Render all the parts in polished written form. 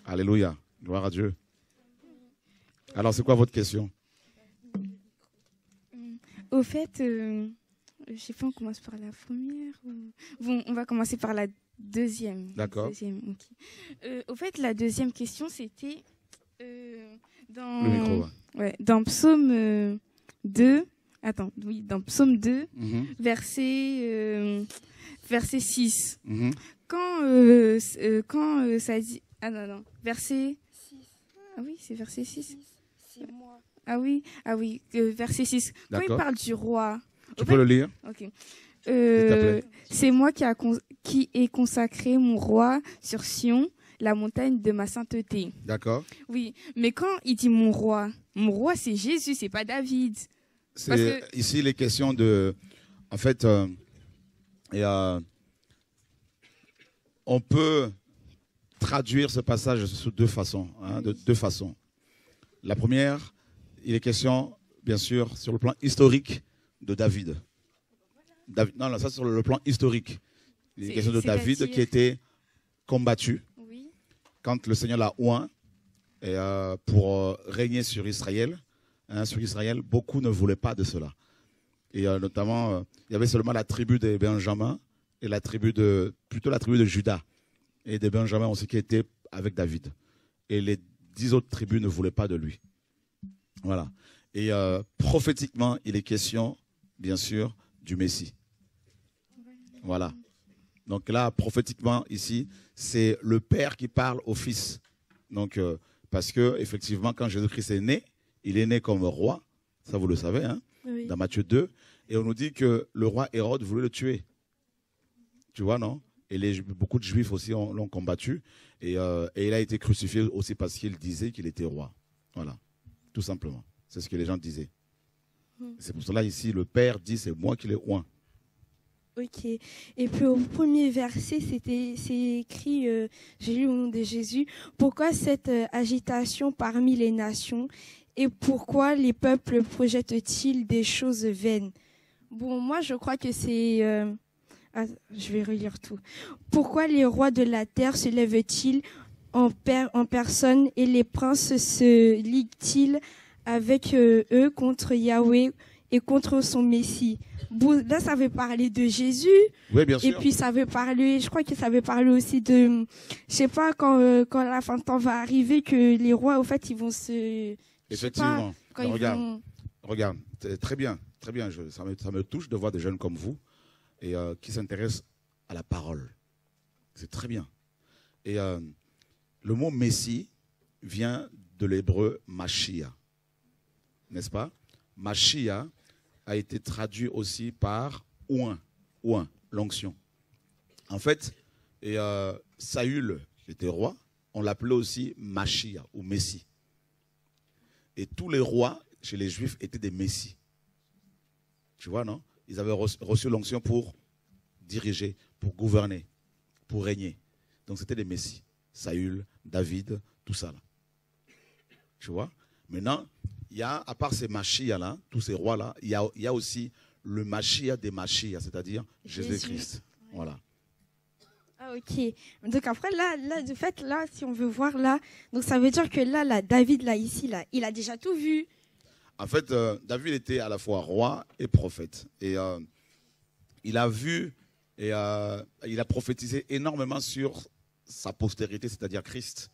Alléluia, gloire à Dieu. Alors, c'est quoi votre question? Au fait, je ne sais pas, on commence par la première. Bon, on va commencer par la deuxième. D'accord. Okay. Au fait, la deuxième question, c'était dans... Le micro, ouais, dans Psaume 2. Attends, oui, dans Psaume 2, verset 6. Quand ça dit... Ah non, verset 6. Ah oui, c'est verset 6. C'est moi. Ah oui, verset 6. Quand il parle du roi... Tu peux le lire? Ok. C'est moi qui ai consacré mon roi sur Sion, la montagne de ma sainteté. D'accord. Oui, mais quand il dit mon roi c'est Jésus, c'est pas David. Ici, les questions de... En fait, on peut traduire ce passage sous deux façons. De deux façons. La première, il est question, bien sûr, sur le plan historique de David. Non, ça sur le plan historique. Il est question de David qui était combattu quand le Seigneur l'a oint pour régner sur Israël. Sur Israël, beaucoup ne voulaient pas de cela. Et notamment, il y avait seulement la tribu de Benjamin et plutôt la tribu de Juda et de Benjamin aussi qui étaient avec David. Et les 10 autres tribus ne voulaient pas de lui. Voilà. Et prophétiquement, il est question, bien sûr, du Messie. Voilà. Donc là, prophétiquement, ici, c'est le Père qui parle au Fils. Donc, parce que effectivement, quand Jésus-Christ est né, il est né comme roi. Ça, vous le savez, hein, oui. Dans Matthieu 2. Et on nous dit que le roi Hérode voulait le tuer. Tu vois, non? Et beaucoup de Juifs aussi l'ont combattu. Et il a été crucifié aussi parce qu'il disait qu'il était roi. Voilà. Tout simplement. C'est ce que les gens disaient. C'est pour cela ici, le Père dit, c'est moi qui l'ai oint. Ok. Et puis au premier verset, c'est écrit, j'ai lu au nom de Jésus, pourquoi cette agitation parmi les nations et pourquoi les peuples projettent-ils des choses vaines? Bon, moi je crois que c'est... je vais relire tout. Pourquoi les rois de la terre se lèvent-ils en personne et les princes se liguent-ils avec eux contre Yahweh et contre son Messie? Bon, là, ça veut parler de Jésus. Oui, bien sûr. Et puis, ça veut parler, je crois que ça veut parler aussi de, je sais pas, quand la fin de temps va arriver, que les rois, au fait, ils vont se... Effectivement. Regarde, très bien, très bien. Ça me touche de voir des jeunes comme vous et qui s'intéressent à la parole. C'est très bien. Et le mot Messie vient de l'hébreu Mashiach. N'est-ce pas? Mashiach a été traduit aussi par oint, l'onction. En fait, Saül, qui était roi, on l'appelait aussi Mashiach ou Messie. Et tous les rois chez les Juifs étaient des Messies. Tu vois, non? Ils avaient reçu l'onction pour diriger, pour gouverner, pour régner. Donc c'était des Messies. Saül, David, tout ça là. Tu vois? Maintenant, il y a, à part ces Mashiach-là, tous ces rois-là, il y a aussi le Mashiach des Mashiach, c'est-à-dire Jésus-Christ. Voilà. Ah, ok. Donc après, là, de fait, là, si on veut voir là, donc ça veut dire que là, David, là, ici, là, il a déjà tout vu. En fait, David était à la fois roi et prophète. Et il a vu et il a prophétisé énormément sur sa postérité, c'est-à-dire Christ.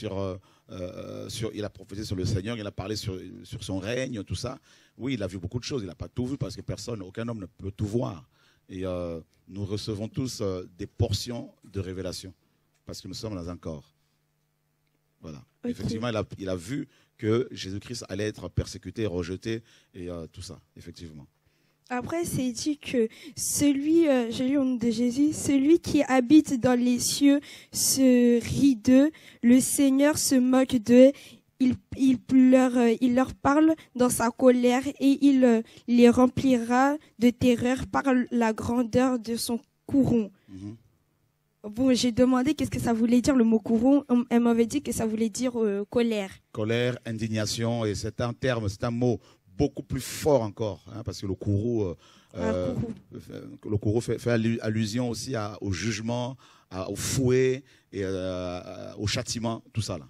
Il a prophétisé sur le Seigneur, il a parlé sur son règne, tout ça. Oui, il a vu beaucoup de choses. Il n'a pas tout vu parce que aucun homme ne peut tout voir. Et nous recevons tous des portions de révélation parce que nous sommes dans un corps. Voilà. Okay. Effectivement, il a vu que Jésus-Christ allait être persécuté, rejeté et tout ça, effectivement. Après, c'est dit que j'ai lu au nom de Jésus, celui qui habite dans les cieux se rit d'eux, le Seigneur se moque d'eux, il leur parle dans sa colère et il les remplira de terreur par la grandeur de son courroux. Bon, j'ai demandé qu'est-ce que ça voulait dire le mot courroux. Elle m'avait dit que ça voulait dire colère. Colère, indignation, et c'est un terme, c'est un mot beaucoup plus fort encore, hein, parce que le courroux fait allusion aussi au jugement, au fouet et au châtiment, tout ça là.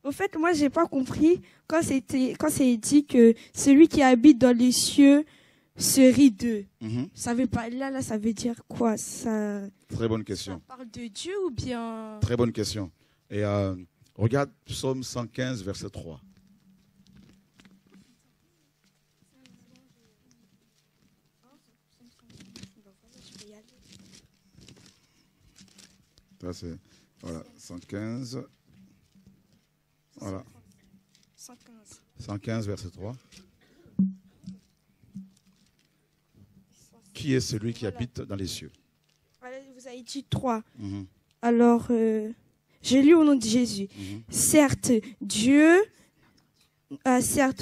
Au fait, moi, j'ai pas compris quand c'est dit que celui qui habite dans les cieux se rit d'eux. Ça veut pas là, ça veut dire quoi ça? Très bonne question. Ça parle de Dieu ou bien? Très bonne question. Et regarde Psaume 115, verset 3. Ça c'est voilà 115. Voilà. 115 verset 3. Qui est celui qui habite dans les cieux? Vous avez dit 3. Alors, j'ai lu au nom de Jésus. Certes,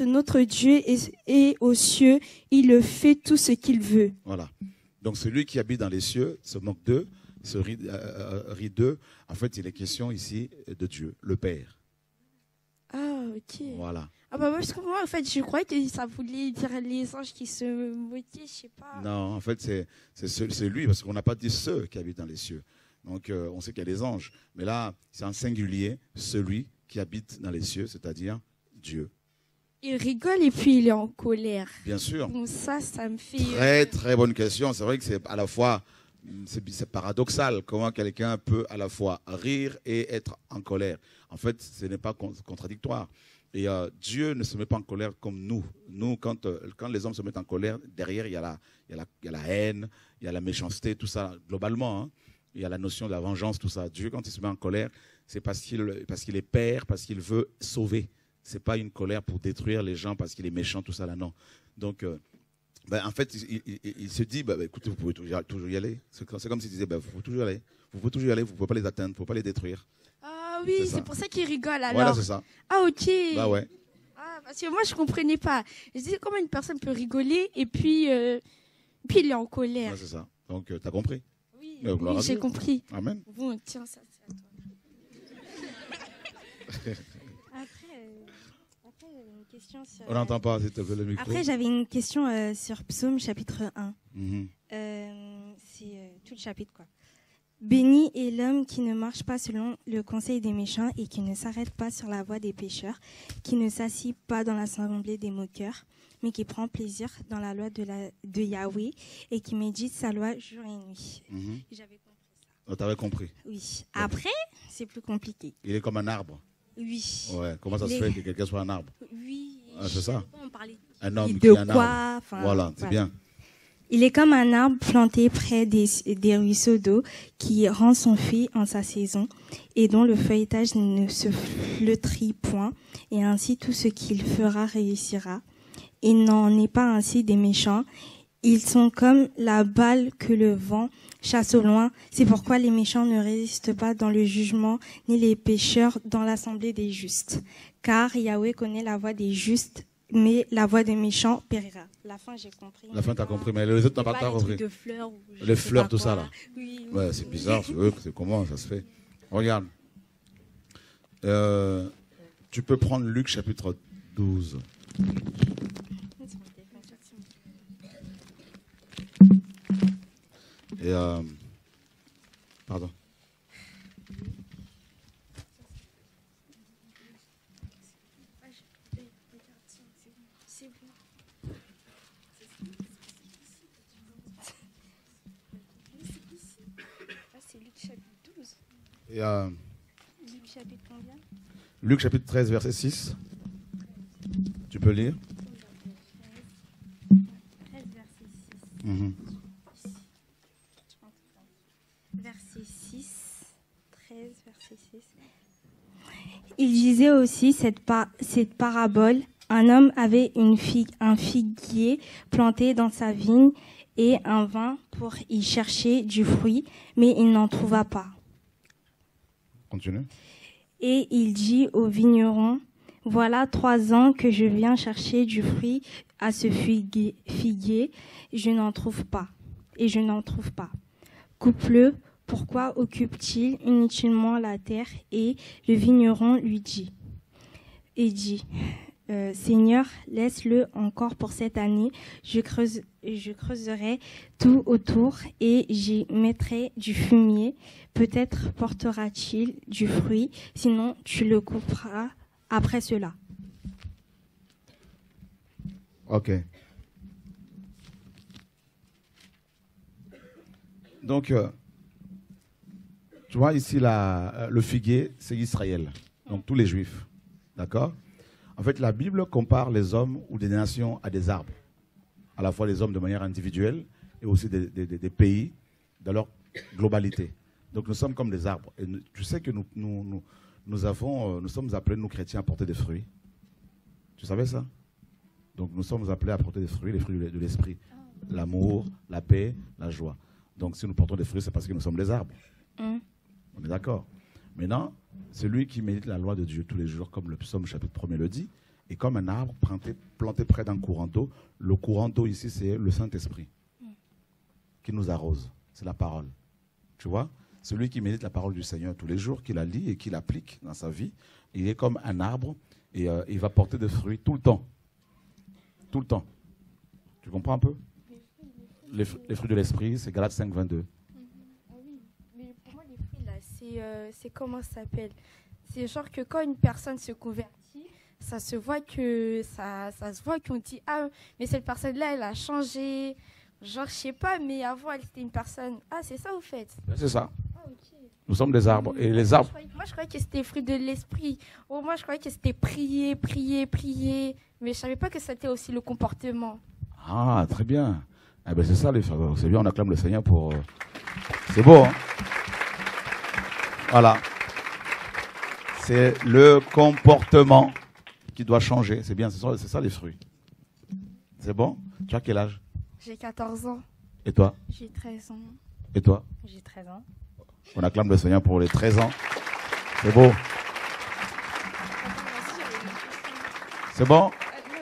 notre Dieu est aux cieux, il fait tout ce qu'il veut. Voilà. Donc celui qui habite dans les cieux se moque d'eux, se rit d'eux. En fait, il est question ici de Dieu, le Père. Ah, ok. Voilà. Ah bah parce que moi, en fait, je croyais que ça voulait dire les anges qui se moquaient, je sais pas. Non, en fait, c'est lui, parce qu'on n'a pas dit ceux qui habitent dans les cieux. Donc, on sait qu'il y a des anges. Mais là, c'est en singulier, celui qui habite dans les cieux, c'est-à-dire Dieu. Il rigole et puis il est en colère. Bien sûr. Bon, ça me fait... Très, très bonne question. C'est vrai que c'est à la fois... C'est paradoxal comment quelqu'un peut à la fois rire et être en colère. En fait, ce n'est pas contradictoire. Et Dieu ne se met pas en colère comme nous. Nous, quand les hommes se mettent en colère, derrière, il y a la haine, il y a la méchanceté, tout ça, globalement. Hein. Il y a la notion de la vengeance, tout ça. Dieu, quand il se met en colère, c'est parce qu'il est père, parce qu'il veut sauver. Ce n'est pas une colère pour détruire les gens parce qu'il est méchant, tout ça là, non. Donc... en fait, il se dit, écoutez, vous pouvez toujours y aller. C'est comme s'il disait, vous pouvez toujours y aller. Vous pouvez toujours y aller, vous ne pouvez pas les atteindre, vous ne pouvez pas les détruire. Ah oui, c'est pour ça qu'il rigole alors. Voilà, c'est ça. Ah ok. Bah ouais. Ah, parce que moi, je ne comprenais pas. Je disais, comment une personne peut rigoler et puis il est en colère. Ouais, c'est ça. Donc, tu as compris? Oui, oui j'ai compris. Amen. Bon, tiens, ça, c'est à toi. On n'entend pas, s'il te plaît, le micro. Après, j'avais une question sur Psaume chapitre 1. C'est tout le chapitre, quoi. Béni est l'homme qui ne marche pas selon le conseil des méchants et qui ne s'arrête pas sur la voie des pécheurs, qui ne s'assit pas dans l'assemblée des moqueurs, mais qui prend plaisir dans la loi de Yahweh et qui médite sa loi jour et nuit. J'avais compris ça. Tu avais compris? Oui. Après, c'est plus compliqué. Il est comme un arbre. Oui. Ouais. Comment ça se fait que quelqu'un soit un arbre? Oui. Ah, c'est ça. On parlait un homme de qui est un quoi, arbre. Voilà, c'est bien. Il est comme un arbre planté près des ruisseaux d'eau qui rend son fruit en sa saison et dont le feuilletage ne se flétrit point, et ainsi tout ce qu'il fera réussira. Il n'en est pas ainsi des méchants. Ils sont comme la balle que le vent chasse au loin. C'est pourquoi les méchants ne résistent pas dans le jugement, ni les pécheurs dans l'assemblée des justes. Car Yahweh connaît la voie des justes, mais la voix des méchants périra. La fin, j'ai compris. La fin, t'as compris, mais les autres, t'as pas compris. De fleurs, les fleurs, tout ça, là. Oui. Ouais, c'est bizarre, c'est comment ça se fait. Regarde. Tu peux prendre Luc chapitre 12. Et pardon. Et Luc chapitre combien? Luc chapitre 13, verset 6. Tu peux lire? 13, verset 6. Verset 6. 13, verset 6. Il disait aussi cette parabole. Un homme avait un figuier planté dans sa vigne et un vin pour y chercher du fruit, mais il n'en trouva pas. Continue. Et il dit au vigneron, Voilà 3 ans que je viens chercher du fruit à ce figuier. Je n'en trouve pas. Et je n'en trouve pas. Coupe-le. Pourquoi occupe-t-il inutilement la terre? Et le vigneron lui dit. Seigneur, laisse-le encore pour cette année. Je creuserai tout autour et j'y mettrai du fumier. Peut-être portera-t-il du fruit, sinon tu le couperas après cela. Ok. Donc, tu vois ici, le figuier, c'est Israël. Donc, tous les Juifs. D'accord? En fait, la Bible compare les hommes ou des nations à des arbres. À la fois les hommes de manière individuelle et aussi des pays dans leur globalité. Donc, nous sommes comme des arbres. Et tu sais que nous sommes appelés, nous chrétiens, à porter des fruits. Tu savais ça? Donc, nous sommes appelés à porter des fruits, les fruits de l'esprit. L'amour, la paix, la joie. Donc, si nous portons des fruits, c'est parce que nous sommes des arbres. On est d'accord? Maintenant, celui qui médite la loi de Dieu tous les jours, comme le psaume chapitre 1er le dit, est comme un arbre planté près d'un courant d'eau. Le courant d'eau ici, c'est le Saint-Esprit qui nous arrose. C'est la parole. Tu vois? Celui qui médite la parole du Seigneur tous les jours, qui la lit et qui l'applique dans sa vie, il est comme un arbre et il va porter des fruits tout le temps. Tout le temps. Tu comprends un peu? Les fruits de l'esprit, c'est Galates 5, 22. Oui, mais pour moi, les fruits, là, c'est comment ça s'appelle? C'est genre que quand une personne se convertit, ça se voit que ça se voit qu'on dit ah mais cette personne-là, elle a changé. Genre, je sais pas, mais avant, elle était une personne. Ah, c'est ça, vous faites? C'est ça. Ah, ok. Nous sommes des arbres. Et les arbres. Moi, je croyais que c'était fruit de l'esprit. Oh, moi, je croyais que c'était prier, prier, prier. Mais je savais pas que c'était aussi le comportement. Ah, très bien. Eh ben, c'est ça, les frères. C'est bien, on acclame le Seigneur pour. C'est beau, hein? Voilà. C'est le comportement qui doit changer. C'est bien, c'est ça les fruits. C'est bon? Tu as quel âge? J'ai 14 ans. Et toi? J'ai 13 ans. Et toi? J'ai 13 ans. On acclame le Seigneur pour les 13 ans. C'est beau. C'est bon? Moi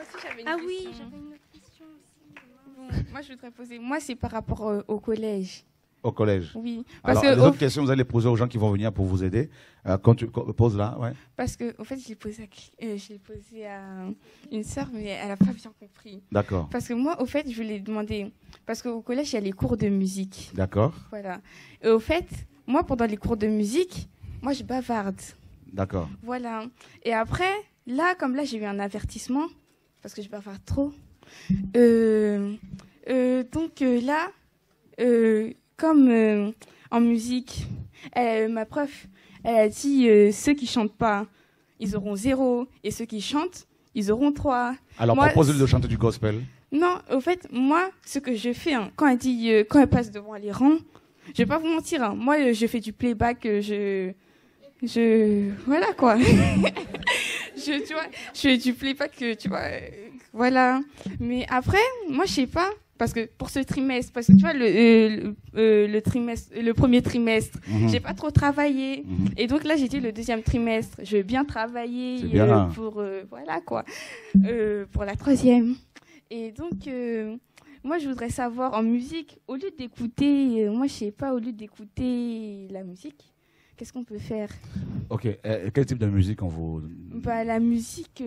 aussi, j'avais une question. Oui, j'avais une autre question aussi. Bon, moi, je voudrais poser. Moi, c'est par rapport au collège. Au collège. Oui. Parce Alors, que, les autres questions, vous allez les poser aux gens qui vont venir pour vous aider. Quand tu poses là, ouais. Parce que, en fait, je l'ai posé à une sœur, mais elle n'a pas bien compris. D'accord. Parce que moi, au fait, je voulais demander. Parce qu'au collège, il y a les cours de musique. D'accord. Voilà. Et au fait, moi, pendant les cours de musique, moi, je bavarde. D'accord. Voilà. Et après, là, comme là, j'ai eu un avertissement, parce que je bavarde trop. Donc là, comme en musique, ma prof, elle a dit ceux qui chantent pas, ils auront 0, et ceux qui chantent, ils auront 3. Alors, Moi, propose-lui de chanter du gospel. Non, au fait, moi, ce que je fais, hein, quand elle passe devant les rangs, je vais pas vous mentir, hein, moi, je fais du playback, voilà quoi. Tu vois, je fais du playback, tu vois, voilà. Mais après, moi, je sais pas. Parce que pour ce trimestre, parce que tu vois, le premier trimestre, j'ai pas trop travaillé. Et donc là, j'ai dit le deuxième trimestre, je vais bien travailler pour, voilà quoi, pour la troisième. Et donc, moi, je voudrais savoir en musique, au lieu d'écouter, moi, je sais pas, au lieu d'écouter la musique, qu'est-ce qu'on peut faire? Ok. Quel type de musique on vous... La musique,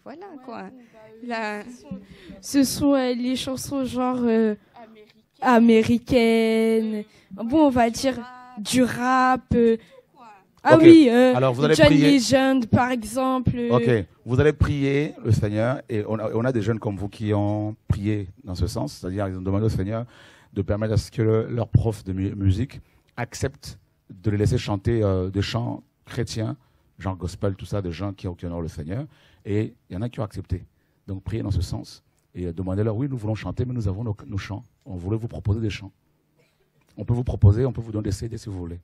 voilà quoi. Ce sont les chansons genre américaines. Bon, on va dire du rap. Ah okay. Oui, alors, vous allez John prier. Legend par exemple. Ok, vous allez prier le Seigneur et on a des jeunes comme vous qui ont prié dans ce sens, c'est-à-dire ils ont demandé au Seigneur de permettre à ce que leur prof de musique accepte de les laisser chanter des chants chrétiens, genre gospel, tout ça, des gens qui honorent le Seigneur. Et il y en a qui ont accepté. Donc priez dans ce sens et demandez-leur, oui, nous voulons chanter, mais nous avons nos chants. On voulait vous proposer des chants. On peut vous proposer, on peut vous donner des CD si vous voulez.